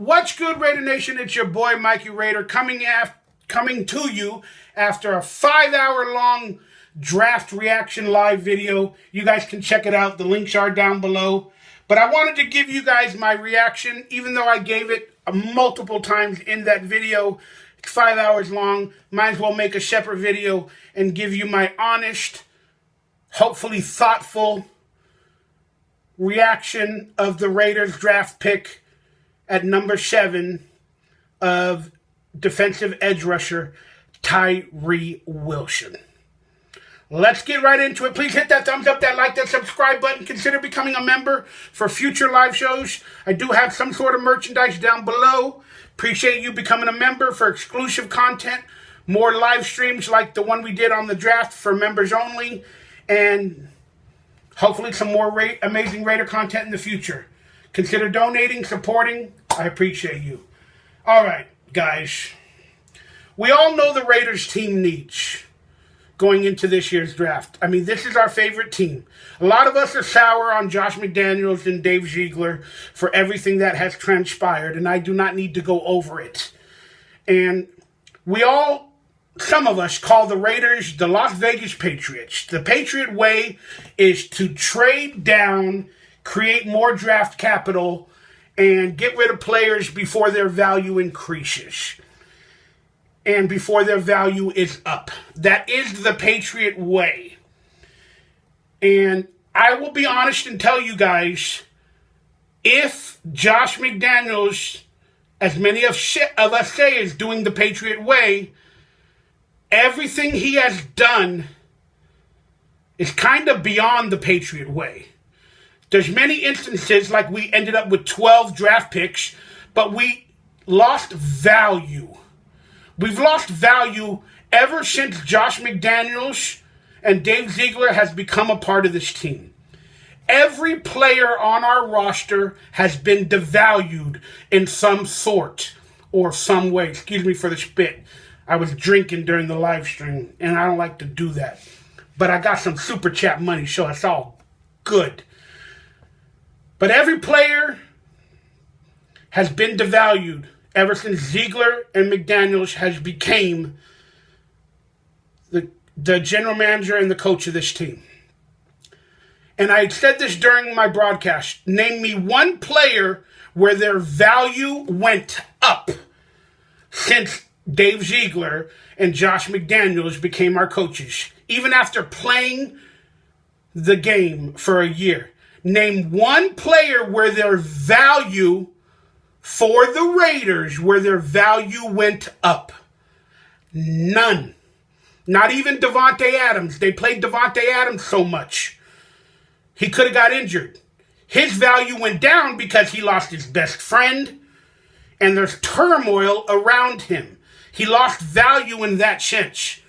What's good, Raider Nation? It's your boy Mikey Raider coming to you after a 5-hour-long draft reaction live video. You guys can check it out. The links are down below. But I wanted to give you guys my reaction, even though I gave it multiple times in that video. It's 5 hours long. Might as well make a separate video and give you my honest, hopefully thoughtful reaction of the Raiders draft pick at number 7 of defensive edge rusher Tyree Wilson. Let's get right into it. Please hit that thumbs up, that like, that subscribe button. Consider becoming a member for future live shows. I do have some sort of merchandise down below. Appreciate you becoming a member for exclusive content, more live streams like the one we did on the draft for members only, and hopefully some more amazing Raider content in the future. Consider donating, supporting. I appreciate you. All right, guys. We all know the Raiders team needs going into this year's draft. I mean, this is our favorite team. A lot of us are sour on Josh McDaniels and Dave Ziegler for everything that has transpired, and I do not need to go over it. And some of us call the Raiders the Las Vegas Patriots. The Patriot way is to trade down, create more draft capital, and get rid of players before their value increases and before their value is up. That is the Patriot way. And I will be honest and tell you guys, if Josh McDaniels, as many of us say, is doing the Patriot way, everything he has done is kind of beyond the Patriot way. There's many instances like we ended up with 12 draft picks, but we lost value. We've lost value ever since Josh McDaniels and Dave Ziegler has become a part of this team. Every player on our roster has been devalued in some sort or some way. Excuse me for the spit. I was drinking during the live stream, and I don't like to do that. But I got some super chat money, so it's all good. But every player has been devalued ever since Ziegler and McDaniels has became the general manager and the coach of this team. And I said this during my broadcast. Name me one player where their value went up since Dave Ziegler and Josh McDaniels became our coaches, even after playing the game for a year. Name one player where their value for the Raiders, where their value went up. None. Not even Davante Adams. They played Davante Adams so much. He could have got injured. His value went down because he lost his best friend, and there's turmoil around him. He lost value in that sense.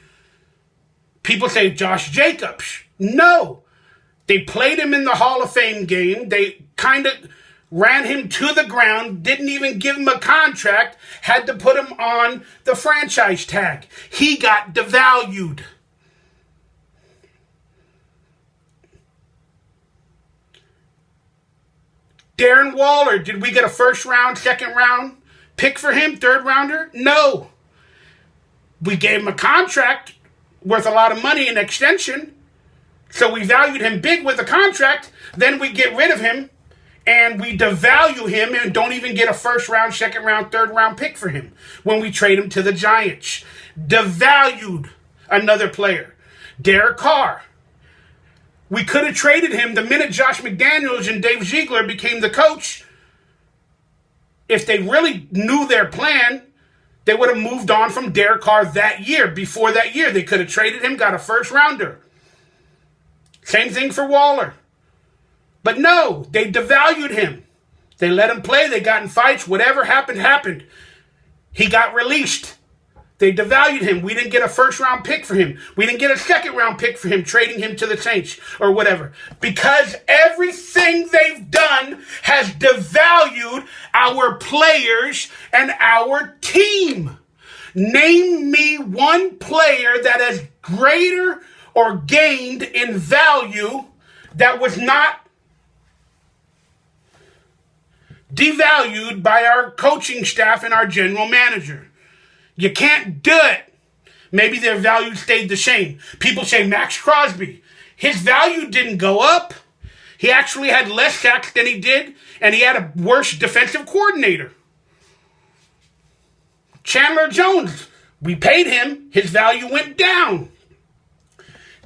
People say Josh Jacobs. No. They played him in the Hall of Fame game. They kind of ran him to the ground, didn't even give him a contract, had to put him on the franchise tag. He got devalued. Darren Waller, did we get a first round, second round pick for him, third rounder? No. We gave him a contract worth a lot of money in extension. So we valued him big with a contract, then we get rid of him, and we devalue him and don't even get a first round, second round, third round pick for him when we trade him to the Giants. Devalued another player. Derek Carr. We could have traded him the minute Josh McDaniels and Dave Ziegler became the coach. If they really knew their plan, they would have moved on from Derek Carr that year. Before that year, they could have traded him, got a first rounder. Same thing for Waller. But no, they devalued him. They let him play. They got in fights. Whatever happened, happened. He got released. They devalued him. We didn't get a first-round pick for him. We didn't get a second-round pick for him, trading him to the Saints or whatever. Because everything they've done has devalued our players and our team. Name me one player that has greater or gained in value that was not devalued by our coaching staff and our general manager. You can't do it. Maybe their value stayed the same. People say Max Crosby, his value didn't go up. He actually had less sacks than he did, and he had a worse defensive coordinator. Chandler Jones, we paid him. His value went down.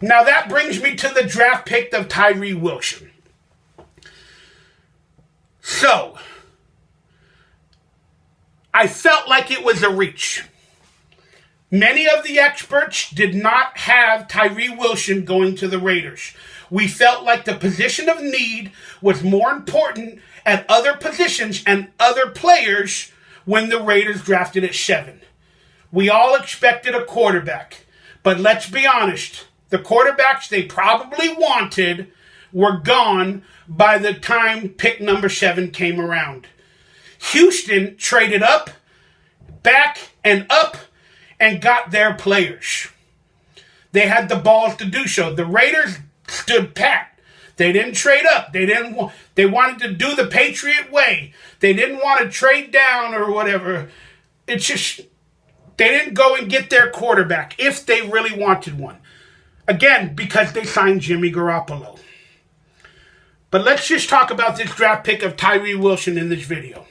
Now that brings me to the draft pick of Tyree Wilson. So, I felt like it was a reach. Many of the experts did not have Tyree Wilson going to the Raiders. We felt like the position of need was more important at other positions and other players when the Raiders drafted at 7. We all expected a quarterback. But let's be honest, the quarterbacks they probably wanted were gone by the time pick number 7 came around. Houston traded up, back, and up, and got their players. They had the balls to do so. The Raiders stood pat. They didn't trade up. They wanted to do the Patriot way. They didn't want to trade down or whatever. It's just they didn't go and get their quarterback if they really wanted one. Again, because they signed Jimmy Garoppolo. But let's just talk about this draft pick of Tyree Wilson in this video.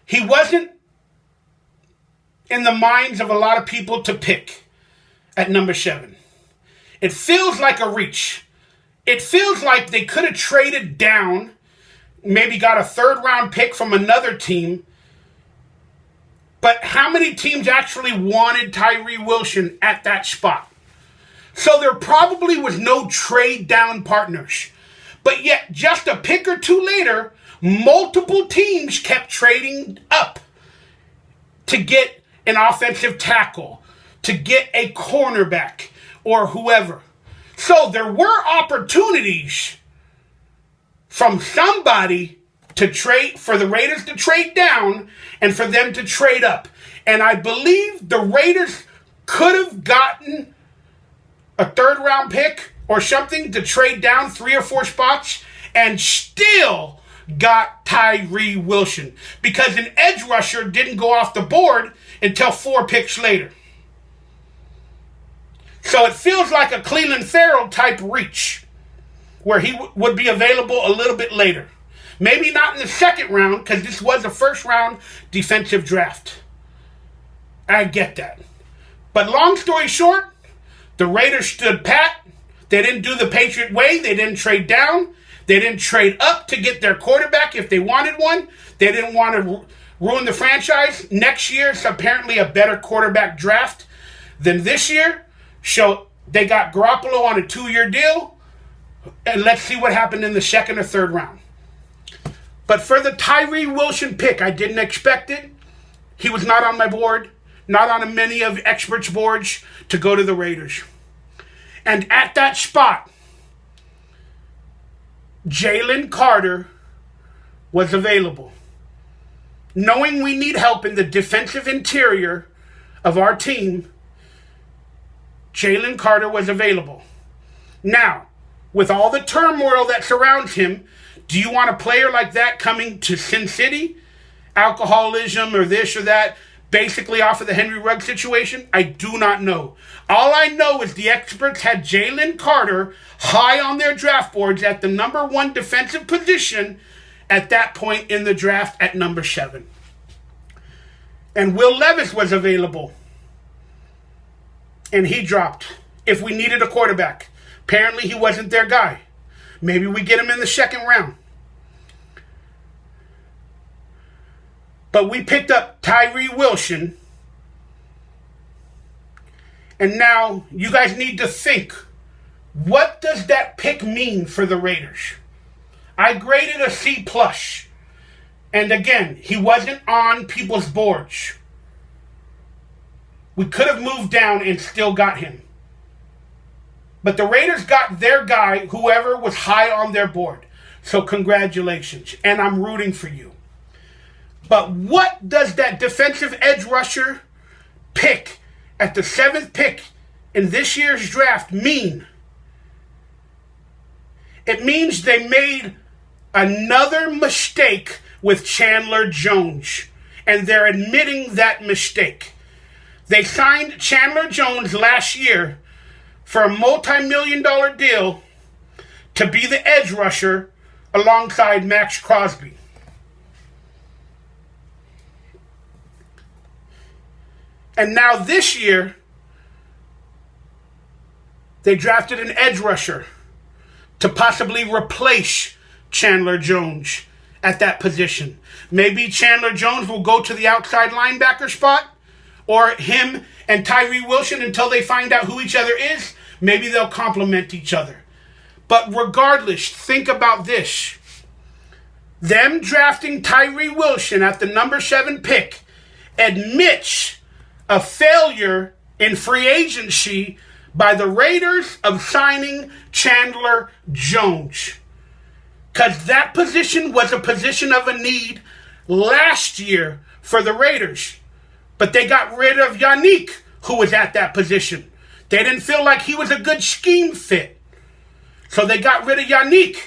He wasn't in the minds of a lot of people to pick at number 7. It feels like a reach. It feels like they could have traded down, maybe got a 3rd round pick from another team. But how many teams actually wanted Tyree Wilson at that spot? So there probably was no trade down partners. But yet, just a pick or two later, multiple teams kept trading up to get an offensive tackle, to get a cornerback, or whoever. So there were opportunities from somebody to trade, for the Raiders to trade down and for them to trade up. And I believe the Raiders could have gotten a 3rd round pick or something to trade down 3 or 4 spots and still got Tyree Wilson, because an edge rusher didn't go off the board until 4 picks later. So it feels like a Cleveland Farrell type reach where he would be available a little bit later. Maybe not in the 2nd round, because this was a 1st round defensive draft. I get that. But long story short, the Raiders stood pat. They didn't do the Patriot way. They didn't trade down. They didn't trade up to get their quarterback if they wanted one. They didn't want to ruin the franchise. Next year is apparently a better quarterback draft than this year. So they got Garoppolo on a 2-year deal. And let's see what happened in the 2nd or 3rd round. But for the Tyree Wilson pick, I didn't expect it. He was not on my board, not on many of experts' boards to go to the Raiders. And at that spot, Jalen Carter was available. Knowing we need help in the defensive interior of our team, Jalen Carter was available. Now, with all the turmoil that surrounds him, do you want a player like that coming to Sin City? Alcoholism or this or that, basically off of the Henry Ruggs situation? I do not know. All I know is the experts had Jalen Carter high on their draft boards at the number 1 defensive position at that point in the draft at number 7. And Will Levis was available. And he dropped if we needed a quarterback. Apparently he wasn't their guy. Maybe we get him in the 2nd round. But we picked up Tyree Wilson. And now you guys need to think, what does that pick mean for the Raiders? I graded a C+. And again, he wasn't on people's boards. We could have moved down and still got him. But the Raiders got their guy, whoever was high on their board. So congratulations. And I'm rooting for you. But what does that defensive edge rusher pick at the 7th pick in this year's draft mean? It means they made another mistake with Chandler Jones, and they're admitting that mistake. They signed Chandler Jones last year for a multi-million-dollar deal to be the edge rusher alongside Max Crosby. And now this year, they drafted an edge rusher to possibly replace Chandler Jones at that position. Maybe Chandler Jones will go to the outside linebacker spot, or him and Tyree Wilson until they find out who each other is. Maybe they'll complement each other. But regardless, think about this. Them drafting Tyree Wilson at the number 7 pick admits a failure in free agency by the Raiders of signing Chandler Jones. Because that position was a position of a need last year for the Raiders. But they got rid of Yannick, who was at that position. They didn't feel like he was a good scheme fit. So they got rid of Yannick.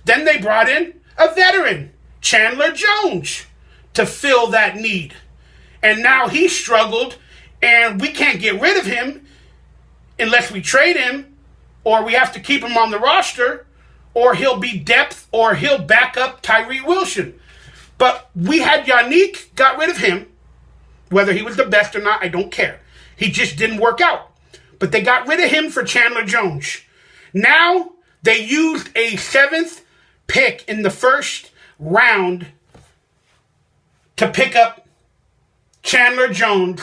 Then they brought in a veteran, Chandler Jones, to fill that need. And now he struggled, and we can't get rid of him unless we trade him, or we have to keep him on the roster, or he'll be depth, or he'll back up Tyree Wilson. But we had Yannick, got rid of him. Whether he was the best or not, I don't care. He just didn't work out. But they got rid of him for Chandler Jones. Now they used a 7th pick in the first round to pick up Chandler Jones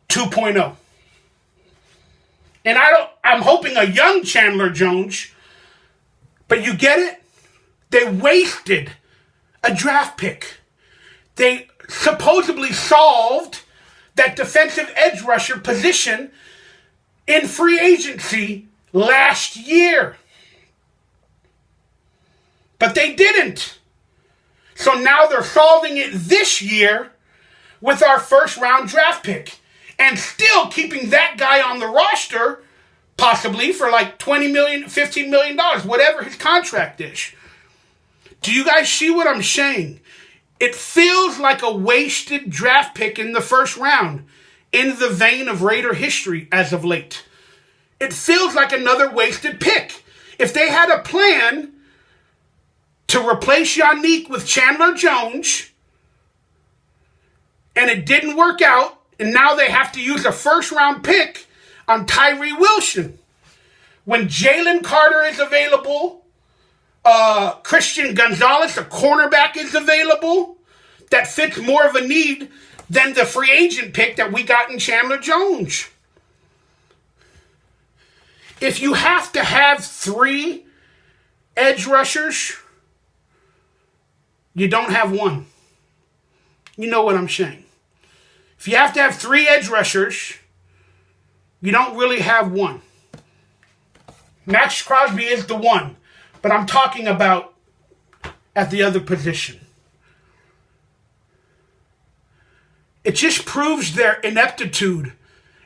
2.0. And I'm hoping a young Chandler Jones, but you get it? They wasted a draft pick. They supposedly solved that defensive edge rusher position in free agency last year. But they didn't. So now they're solving it this year with our first round draft pick, and still keeping that guy on the roster, possibly for like $20 million, $15 million, whatever his contract is. Do you guys see what I'm saying? It feels like a wasted draft pick in the first round, in the vein of Raider history as of late. It feels like another wasted pick. If they had a plan to replace Yannick with Chandler Jones, and it didn't work out, and now they have to use a first-round pick on Tyree Wilson, when Jalen Carter is available, Christian Gonzalez, a cornerback, is available, that fits more of a need than the free agent pick that we got in Chandler Jones. If you have to have 3 edge rushers, you don't have one. You know what I'm saying. If you have to have 3 edge rushers, you don't really have one. Max Crosby is the one, but I'm talking about at the other position. It just proves their ineptitude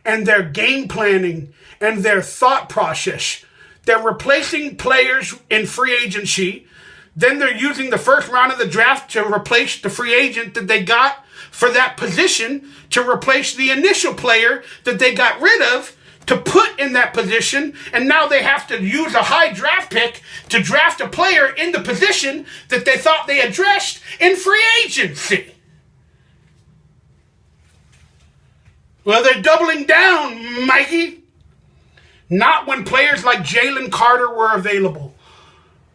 and their game planning and their thought process. They're replacing players in free agency. Then they're using the first round of the draft to replace the free agent that they got for that position, to replace the initial player that they got rid of to put in that position. And now they have to use a high draft pick to draft a player in the position that they thought they addressed in free agency. Well, they're doubling down, Mikey. Not when players like Jalen Carter were available.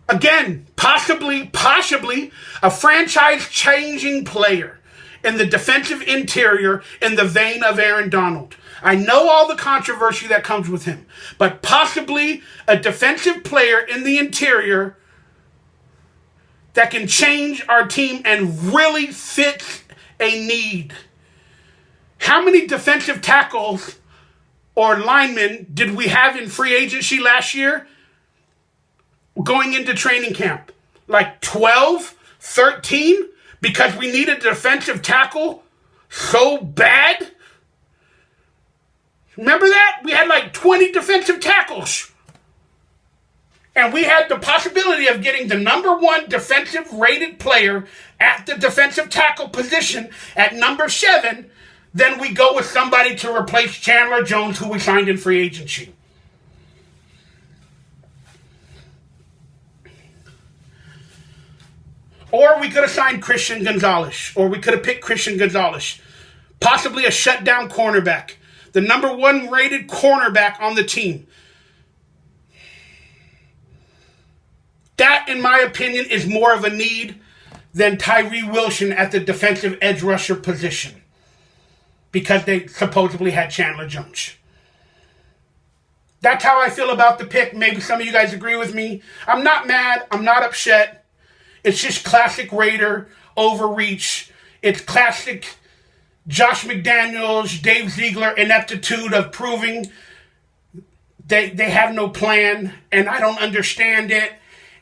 Again, possibly a franchise-changing player in the defensive interior in the vein of Aaron Donald. I know all the controversy that comes with him, but possibly a defensive player in the interior that can change our team and really fit a need. How many defensive tackles or linemen did we have in free agency last year going into training camp? Like 12, 13? Because we needed a defensive tackle so bad? Remember that? We had like 20 defensive tackles. and we had the possibility of getting the number 1 defensive rated player at the defensive tackle position at number 7, then we go with somebody to replace Chandler Jones, who we signed in free agency. Or we could have signed Christian Gonzalez, or we could have picked Christian Gonzalez, possibly a shutdown cornerback, the number 1 rated cornerback on the team. That, in my opinion, is more of a need than Tyree Wilson at the defensive edge rusher position, because they supposedly had Chandler Jones. That's how I feel about the pick. Maybe some of you guys agree with me. I'm not mad. I'm not upset. It's just classic Raider overreach. It's classic Josh McDaniels, Dave Ziegler ineptitude of proving they have no plan, and I don't understand it,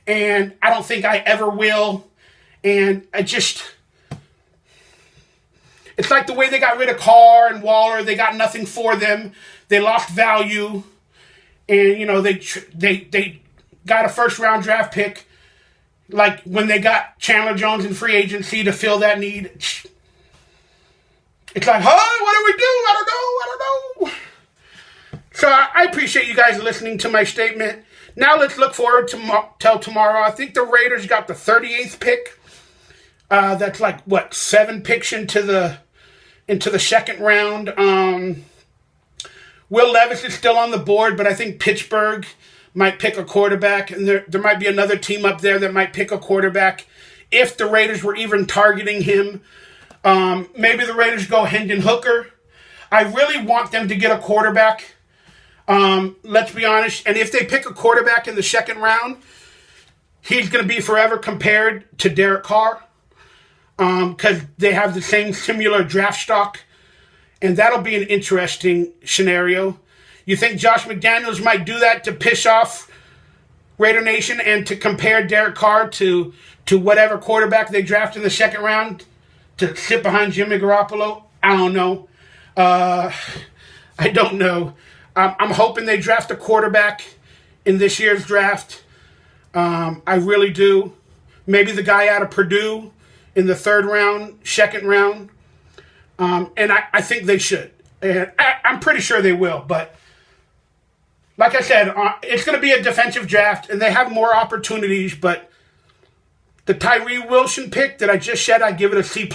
and I don't think I ever will. And it's like the way they got rid of Carr and Waller. They got nothing for them. They lost value, and they got a first-round draft pick. Like when they got Chandler Jones in free agency to fill that need. It's like, huh? What do we do? I don't know. So I appreciate you guys listening to my statement. Now let's look forward to till tomorrow. I think the Raiders got the 38th pick. That's like, 7 picks into the second round. Will Levis is still on the board, but I think Pittsburgh might pick a quarterback, and there might be another team up there that might pick a quarterback. If the Raiders were even targeting him, maybe the Raiders go Hendon Hooker. I really want them to get a quarterback. Let's be honest. And if they pick a quarterback in the second round, he's going to be forever compared to Derek Carr, because they have the same similar draft stock, and that'll be an interesting scenario. You think Josh McDaniels might do that to piss off Raider Nation and to compare Derek Carr to whatever quarterback they draft in the second round to sit behind Jimmy Garoppolo? I don't know. I don't know. I'm hoping they draft a quarterback in this year's draft. I really do. Maybe the guy out of Purdue in the third round, second round. And I think they should. And I'm pretty sure they will, but like I said, it's going to be a defensive draft, and they have more opportunities, but the Tyree Wilson pick that I just said, I give it a C+.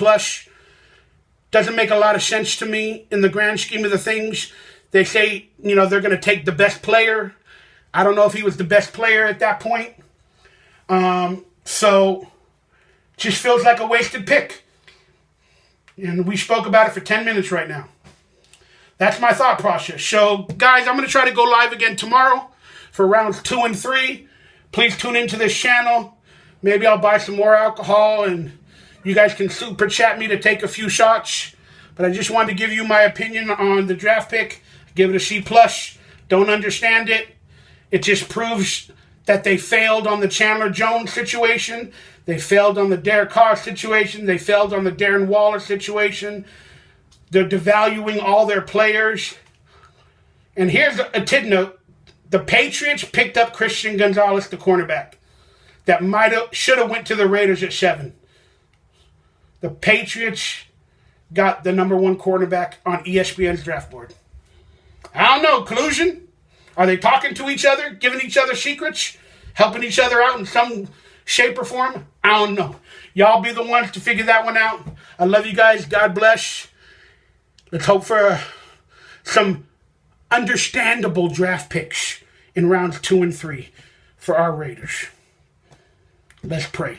Doesn't make a lot of sense to me in the grand scheme of the things. They say, they're going to take the best player. I don't know if he was the best player at that point. So, just feels like a wasted pick. And we spoke about it for 10 minutes right now. That's my thought process. So, guys, I'm going to try to go live again tomorrow for rounds 2 and 3. Please tune into this channel. Maybe I'll buy some more alcohol, and you guys can super chat me to take a few shots. But I just wanted to give you my opinion on the draft pick. Give it a C+. Don't understand it. It just proves that they failed on the Chandler Jones situation. They failed on the Derek Carr situation. They failed on the Darren Waller situation. They're devaluing all their players. And here's a tid note. The Patriots picked up Christian Gonzalez, the cornerback, that should have went to the Raiders at 7. The Patriots got the number 1 cornerback on ESPN's draft board. I don't know, collusion? Are they talking to each other, giving each other secrets, helping each other out in some shape or form? I don't know. Y'all be the ones to figure that one out. I love you guys. God bless. Let's hope for some understandable draft picks in rounds 2 and 3 for our Raiders. Let's pray.